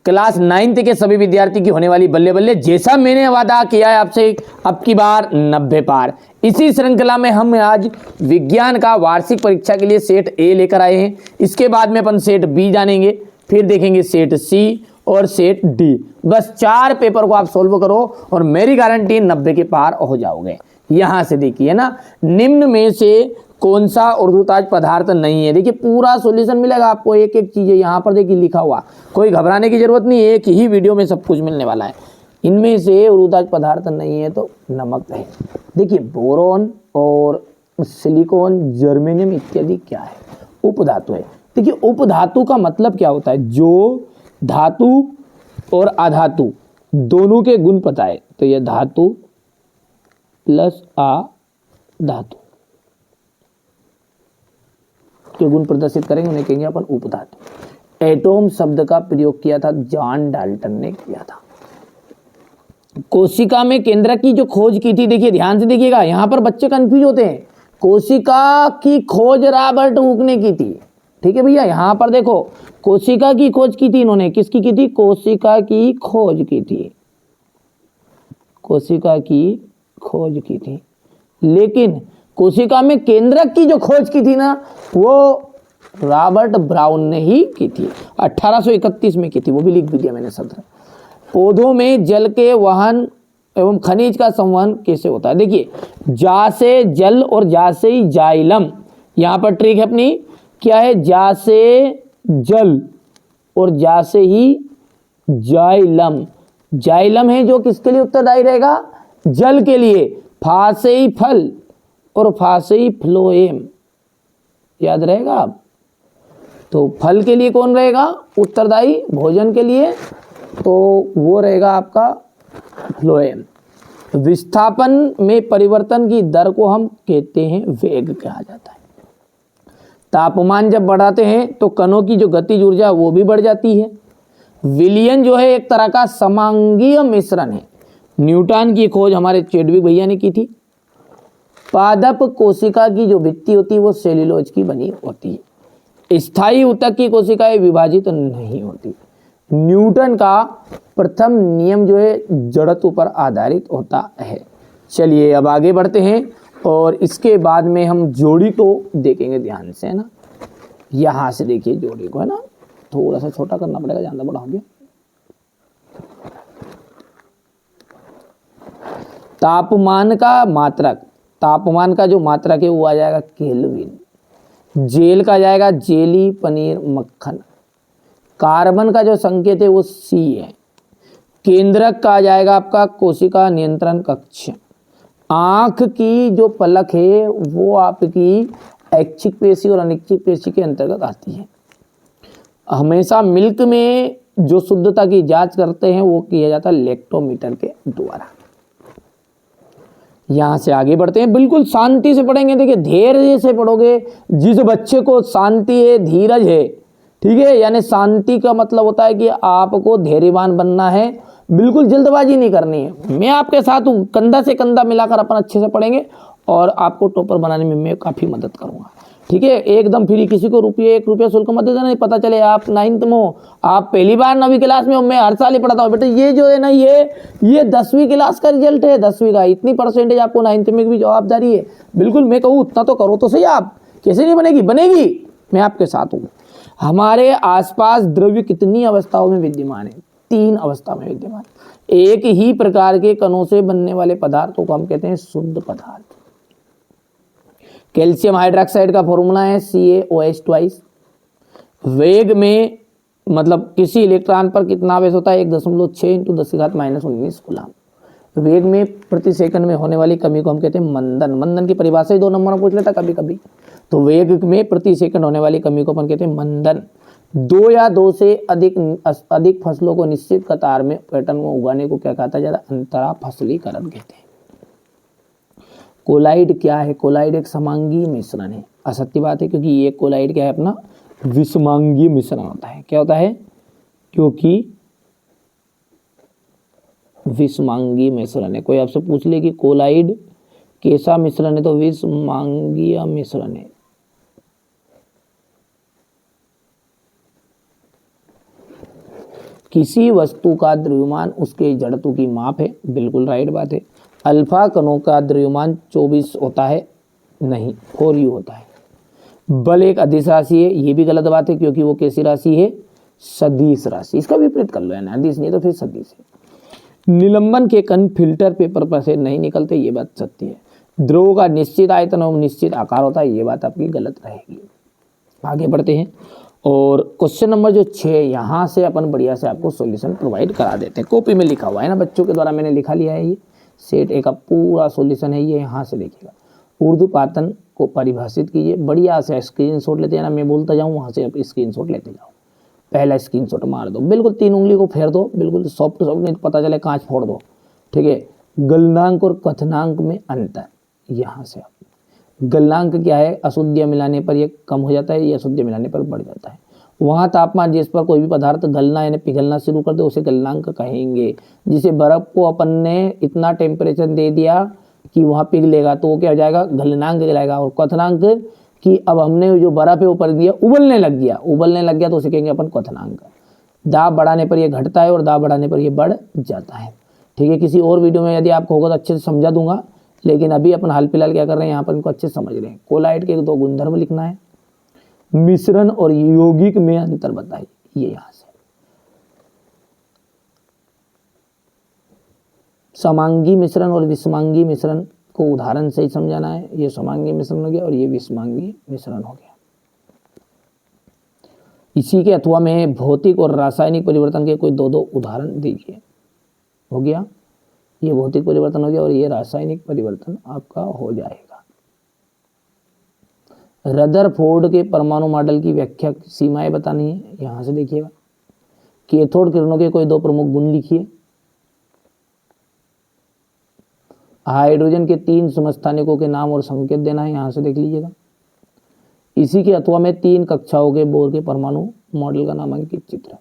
Class 9th के सभी विद्यार्थी की होने वाली बल्ले बल्ले, जैसा मैंने वादा किया है आपसे, अब की बार 90 पार। इसी श्रृंखला में हम आज विज्ञान का वार्षिक परीक्षा के लिए सेट ए लेकर आए हैं। इसके बाद में अपन सेट बी जानेंगे, फिर देखेंगे सेट सी और सेट डी। बस 4 पेपर को आप सोल्व करो और मेरी गारंटी 90 के पार हो जाओगे। यहां से देखिए ना, निम्न में से कौन सा उर्ध्वताज पदार्थ नहीं है। देखिए पूरा सॉल्यूशन मिलेगा आपको, एक एक चीज यहाँ पर देखिए लिखा हुआ, कोई घबराने की जरूरत नहीं है, एक ही वीडियो में सब कुछ मिलने वाला है। इनमें से उर्ध्वताज पदार्थ नहीं है तो नमक है। देखिए बोरोन और सिलिकॉन, जर्मेनियम इत्यादि क्या है, उपधातु है। देखिए उपधातु का मतलब क्या होता है, जो धातु और अधातु दोनों के गुण पता है, तो यह धातु प्लस अधातु के गुण प्रदर्शित करेंगे, उन्हें कहेंगे अपन उपधातु। एटॉम शब्द का प्रयोग किया था जॉन डाल्टन ने किया था। कोशिका में केंद्रक की जो खोज की थी, देखिए ध्यान से देखिएगा, यहां पर बच्चे कंफ्यूज होते हैं। कोशिका की खोज रॉबर्ट हुक ने की थी, ठीक है भैया। यहां पर देखो कोशिका की खोज की थी इन्होंने, किसकी की थी, कोशिका की खोज की थी, कोशिका की खोज की थी। लेकिन कोशिका में केंद्रक की जो खोज की थी ना, वो रॉबर्ट ब्राउन ने ही की थी, 1831 में की थी, वो भी लिख दिया मैंने शब्द। पौधों में जल के वहन एवं खनिज का संवहन कैसे होता है, देखिए जा से जल और जा से ही जाइलम, यहाँ पर ट्रिक है अपनी, क्या है, जा से जल और जा से ही जाइलम। जाइलम है जो किसके लिए उत्तरदायी रहेगा, जल के लिए। फा से ही फल और फा से ही फ्लोएम, याद रहेगा आप। तो फल के लिए कौन रहेगा उत्तरदायी, भोजन के लिए, तो वो रहेगा आपका फ्लोएम। विस्थापन में परिवर्तन की दर को हम कहते हैं वेग कहा जाता है। तापमान जब बढ़ाते हैं तो कणों की जो गतिज ऊर्जा वो भी बढ़ जाती है। विलयन जो है एक तरह का समांगीय मिश्रण है। न्यूटन की खोज हमारे चैडविक भैया ने की थी। पादप कोशिका की जो भित्ति होती है वो सेल्यूलोज की बनी होती है। स्थायी ऊतक की कोशिकाएं विभाजित नहीं होती। न्यूटन का प्रथम नियम जो है जड़त्व पर आधारित होता है। चलिए अब आगे बढ़ते हैं और इसके बाद में हम जोड़ी को देखेंगे ध्यान से, है ना। यहां से देखिए जोड़ी को, है ना, थोड़ा सा छोटा करना पड़ेगा, ज्यादा बड़ा हो गया। तापमान का मात्रक, तापमान का जो मात्रक है वो आ जाएगा केल्विन। जेल का जाएगा जेली, पनीर, मक्खन। कार्बन का जो संकेत है वो सी है। केंद्रक का आ जाएगा आपका कोशिका नियंत्रण कक्ष। आंख की जो पलक है वो आपकी ऐच्छिक पेशी और अनैच्छिक पेशी के अंतर्गत आती है। हमेशा मिल्क में जो शुद्धता की जांच करते हैं वो किया जाता है लैक्टोमीटर के द्वारा। यहां से आगे बढ़ते हैं, बिल्कुल शांति से पढ़ेंगे। देखिए धैर्य से पढ़ोगे, जिस बच्चे को शांति है, धीरज है, ठीक है, यानी शांति का मतलब होता है कि आपको धैर्यवान बनना है, बिल्कुल जल्दबाजी नहीं करनी है। मैं आपके साथ हूँ, कंधा से कंधा मिलाकर अपन अच्छे से पढ़ेंगे और आपको टॉपर बनाने में मैं काफ़ी मदद करूँगा, ठीक है। एकदम फ्री, किसी को ₹1 शुल्क मत दे देना। पता चले आप 9th में हो, आप पहली बार 9वीं क्लास में हो, मैं हर साल ही पढ़ाता हूँ बेटा। ये जो है ना, ये 10वीं क्लास का रिजल्ट है, 10वीं का, इतनी परसेंटेज आपको 9th में भी जवाबदारी है। बिल्कुल मैं कहूँ उतना तो करो तो सही। आप कैसे नहीं बनेगी, बनेगी, मैं आपके साथ हूँ। हमारे आसपास द्रव्य कितनी अवस्थाओं में विद्यमान है, 3 अवस्था में विद्यमान। एक ही प्रकार के कणों से बनने वाले पदार्थों को हम कहते हैं शुद्ध पदार्थ। कैल्शियम हाइड्रोक्साइड का फॉर्मूला है CaOH2। वेग में मतलब किसी इलेक्ट्रॉन पर कितना आवेश होता है, 1.6 × 10⁻⁻19 कूलम। वेग में प्रति सेकंड में होने वाली कमी को हम कहते हैं मंदन। मंदन की परिभाषा ही 2 नंबर में पूछ लेता कभी कभी। तो वेग में प्रति सेकंड होने वाली कमी को अपन कहते हैं मंदन। 2 या 2 से अधिक फसलों को निश्चित कतार में पैटर्न में उगाने को क्या कहता है, अंतरा फसलीकरण कहते हैं। कोलाइड क्या है, कोलाइड एक समांगीय मिश्रण है। असत्य बात है, क्योंकि ये कोलाइड क्या है अपना विषमांगीय मिश्रण होता है। क्या होता है, क्योंकि विषमांगीय मिश्रण है। कोई आपसे पूछ ले कि कोलाइड कैसा मिश्रण है, तो विषमांगीय मिश्रण है। किसी वस्तु का द्रव्यमान उसके जड़त्व की माप है, बिल्कुल राइट बात है। अल्फा कणों का द्रव्यमान 24 होता है, नहीं 4u होता है। बल एक अदिश राशि है, ये भी गलत बात है क्योंकि वो कैसी राशि है, सदिश राशि। इसका विपरीत कर लो है ना, अदिश नहीं तो फिर सदिश है। निलंबन के कण फिल्टर पेपर पर से नहीं निकलते, ये बात सत्य है। द्रव का निश्चित आयतन और निश्चित आकार होता है, ये बात आपकी गलत रहेगी। आगे बढ़ते हैं और क्वेश्चन नंबर जो 6 यहाँ से अपन बढ़िया से आपको सॉल्यूशन प्रोवाइड करा देते हैं। कॉपी में लिखा हुआ है ना, बच्चों के द्वारा मैंने लिखा लिया है। ये सेट ए का पूरा सॉल्यूशन है, ये यहाँ से देखिएगा। ऊर्ध्वपातन को परिभाषित कीजिए, बढ़िया से स्क्रीनशॉट लेते हैं ना, मैं बोलता जाऊँ वहाँ से आप स्क्रीनशॉट लेते जाओ। पहला स्क्रीनशॉट मार दो, बिल्कुल 3 उंगली को फेर दो, बिल्कुल सॉफ्ट सॉफ्ट, नहीं पता चले कांच फोड़ दो, ठीक है। गलनांक और कथनांक में अंतर, यहाँ से आप गलनांक क्या है, अशुद्ध मिलाने पर ये कम हो जाता है, ये अशुद्ध मिलाने पर बढ़ जाता है। वहाँ तापमान जिस पर कोई भी पदार्थ गलना यानी पिघलना शुरू कर दे उसे गलनांक कहेंगे। जिसे बर्फ को अपन ने इतना टेम्परेचर दे दिया कि वहाँ पिघलेगा तो वो क्या हो जाएगा, गलनांक कहलाएगा। और क्वथनांक कि अब हमने जो बर्फ है वो पर दिया, उबलने लग गया तो उसे कहेंगे अपन क्वथनांक। दाब बढ़ाने पर यह घटता है और दाब बढ़ाने पर यह बढ़ जाता है, ठीक है। किसी और वीडियो में यदि आपको होगा तो अच्छे से समझा दूंगा, लेकिन अभी अपन हाल फिलहाल क्या कर रहे हैं, यहाँ पर इनको अच्छे से समझ रहे हैं। कोलाइड के 2 गुणधर्म लिखना है। मिश्रण और यौगिक में अंतर बताइए, ये यहाँ से। समांगी मिश्रण और विषमांगी मिश्रण को उदाहरण से ही समझाना है। ये समांगी मिश्रण हो गया और ये विषमांगी मिश्रण हो गया। इसी के अथवा में भौतिक और रासायनिक परिवर्तन के कोई 2 उदाहरण दीजिए। हो गया, ये भौतिक परिवर्तन हो गया और ये रासायनिक परिवर्तन आपका हो जाएगा। रदरफोर्ड के परमाणु मॉडल की व्याख्या सीमाएं बतानी है, यहां से देखिएगा। कैथोड किरणों के कोई 2 प्रमुख गुण लिखिए। हाइड्रोजन के 3 समस्थानिकों के नाम और संकेत देना है, यहां से देख लीजिएगा। इसी के अथवा में 3 कक्षाओं के बोर के परमाणु मॉडल का नामांकित चित्र।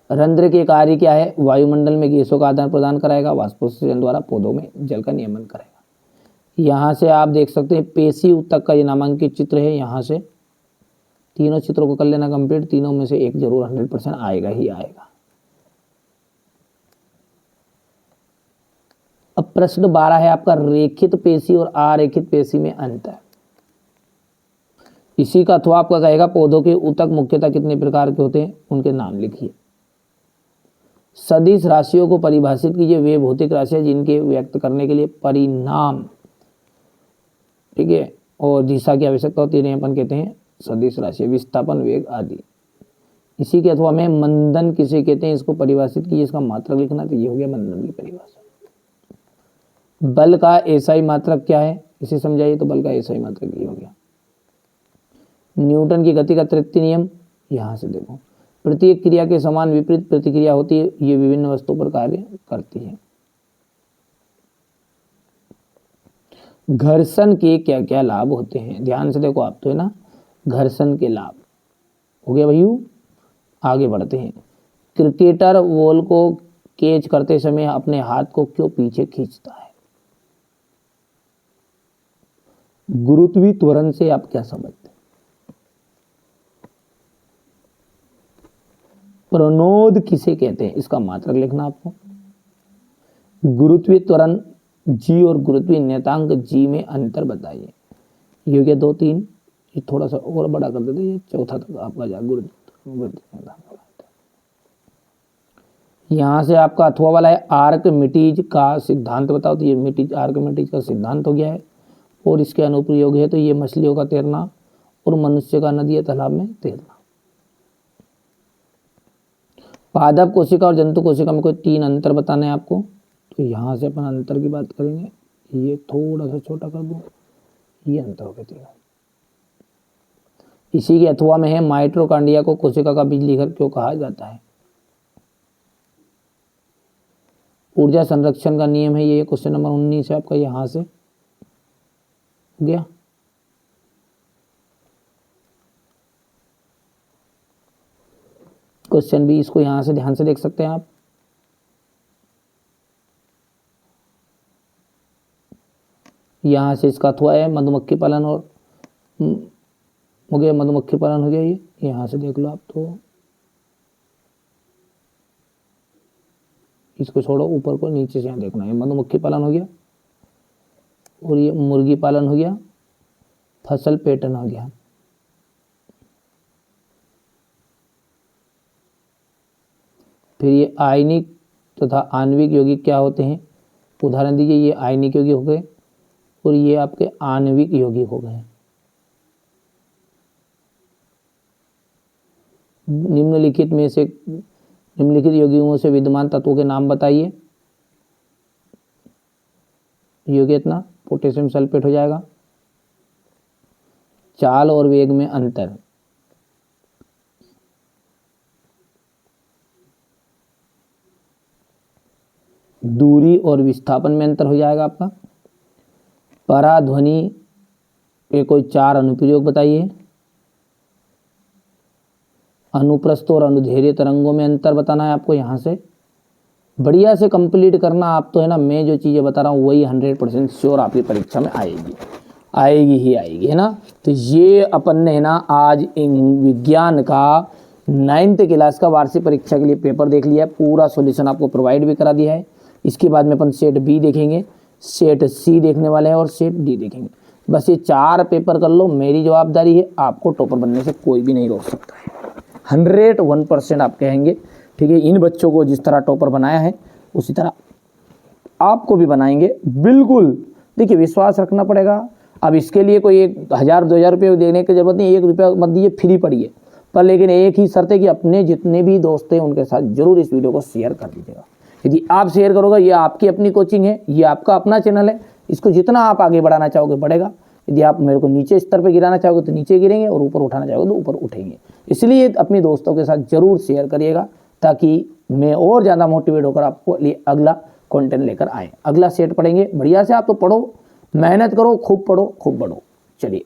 रंध्र के कार्य क्या है, वायुमंडल में गैसों का आदान प्रदान कराएगा, वाष्पोत्सर्जन द्वारा पौधों में जल का नियमन करेगा। यहाँ से आप देख सकते हैं पेशी ऊतक का ये नामांकित चित्र है। यहाँ से तीनों चित्रों को कर लेना कंप्लीट, तीनों में से एक जरूर 100% आएगा ही आएगा। अब प्रश्न 12 है आपका, रेखित पेशी और अरेखित पेशी में अंतर। इसी का अथवा आपका कहेगा पौधों के ऊतक मुख्यतः कितने प्रकार के होते हैं, उनके नाम लिखिए। सदिश राशियों को परिभाषित कीजिए, वे भौतिक राशियां जिनके व्यक्त करने के लिए परिणाम, ठीक है, और दिशा की आवश्यकता होती है, अपन कहते हैं सदिश राशि, विस्थापन, वेग आदि। इसी के अथवा में मंदन किसे कहते हैं, इसको परिभाषित कीजिए, इसका मात्रक लिखना। तो ये हो गया मंदन की परिभाषा। बल का एसआई मात्रक क्या है, इसे समझाइए। तो बल का एसआई मात्रक ये हो गया। न्यूटन की गति का तृतीय नियम, यहां से देखो। प्रत्येक क्रिया के समान विपरीत प्रतिक्रिया होती है, ये विभिन्न वस्तुओं पर कार्य करती है। घर्षण के क्या क्या लाभ होते हैं, ध्यान से देखो आप, तो है ना, घर्षण के लाभ हो गया भैया। आगे बढ़ते हैं। क्रिकेटर बॉल को कैच करते समय अपने हाथ को क्यों पीछे खींचता है? गुरुत्वीय त्वरण से आप क्या समझते हैं? प्रणोद किसे कहते हैं, इसका मात्रक लिखना आपको। गुरुत्वीय त्वरण जी और गुरुत्वीय नियतांक जी में अंतर बताइए। ये हो गया 2 3, ये थोड़ा सा और बड़ा कर देते, ये चौथा तक आपका जा गुरुत्वीय। यहाँ से आपका अथवा वाला है आर्किमिडीज का सिद्धांत बताओ। तो ये आर्किमिडीज का सिद्धांत हो गया है और इसके अनुप्रयोग है। तो ये मछलियों का तैरना और मनुष्य का नदी या तालाब में तैरना। पादप कोशिका और जंतु कोशिका में कोई 3 अंतर बताने हैं आपको। तो यहाँ से अपन अंतर की बात करेंगे। ये थोड़ा सा छोटा कर दूं, ये अंतर हो गया। इसी के अथवा में है माइटोकॉन्ड्रिया को कोशिका का बिजली घर क्यों कहा जाता है? ऊर्जा संरक्षण का नियम है, ये क्वेश्चन नंबर 19 है आपका। यहाँ से गया। क्वेश्चन 20 को यहाँ से ध्यान से देख सकते हैं आप। यहाँ से इसका अथवा है मधुमक्खी पालन और हो गया, मधुमक्खी पालन हो गया। ये यहाँ से देख लो आप, तो इसको छोड़ो, ऊपर को नीचे से यहाँ देखना, ये मधुमक्खी पालन हो गया और ये मुर्गी पालन हो गया, फसल पैटर्न हो गया। फिर ये आयनिक तथा आणविक यौगिक क्या होते हैं, उदाहरण दीजिए। ये आयनिक यौगिक हो गए और ये आपके आणविक यौगिक हो गए। निम्नलिखित यौगिकों से विद्यमान तत्वों के नाम बताइए। यौगिक इतना पोटेशियम सल्फेट हो जाएगा। चाल और वेग में अंतर, दूरी और विस्थापन में अंतर हो जाएगा आपका। पराध्वनि के कोई 4 अनुप्रयोग बताइए। अनुप्रस्थ और अनुदैर्घ्य तरंगों में अंतर बताना है आपको। यहाँ से बढ़िया से कंप्लीट करना आप, तो है ना, मैं जो चीज़ें बता रहा हूँ वही 100% श्योर आपकी परीक्षा में आएगी ही आएगी, है ना। तो ये अपन ने, है ना, आज विज्ञान का 9th क्लास का वार्षिक परीक्षा के लिए पेपर देख लिया है। पूरा सॉल्यूशन आपको प्रोवाइड भी करा दिया है। इसके बाद में अपन सेट बी देखेंगे, सेट सी देखने वाले हैं और सेट डी देखेंगे। बस ये 4 पेपर कर लो, मेरी जवाबदारी है। आपको टॉपर बनने से कोई भी नहीं रोक सकता है। 101% आप कहेंगे, ठीक है। इन बच्चों को जिस तरह टॉपर बनाया है उसी तरह आपको भी बनाएंगे, बिल्कुल। देखिए, विश्वास रखना पड़ेगा। अब इसके लिए कोई 1000-2000 रुपये देने की जरूरत नहीं, 1 रुपया मत दीजिए, फ्री पढ़िए। पर लेकिन एक ही शर्त है कि अपने जितने भी दोस्त हैं उनके साथ जरूर इस वीडियो को शेयर कर दीजिएगा। यदि आप शेयर करोगे, ये आपकी अपनी कोचिंग है, ये आपका अपना चैनल है, इसको जितना आप आगे बढ़ाना चाहोगे बढ़ेगा। यदि आप मेरे को नीचे स्तर पे गिराना चाहोगे तो नीचे गिरेंगे, और ऊपर उठाना चाहोगे तो ऊपर उठेंगे। इसलिए अपने दोस्तों के साथ जरूर शेयर करिएगा, ताकि मैं और ज़्यादा मोटिवेट होकर आपको लिए अगला कंटेंट लेकर आए। अगला सेट पढ़ेंगे बढ़िया से। आप तो पढ़ो, मेहनत करो, खूब पढ़ो, खूब बढ़ो। चलिए।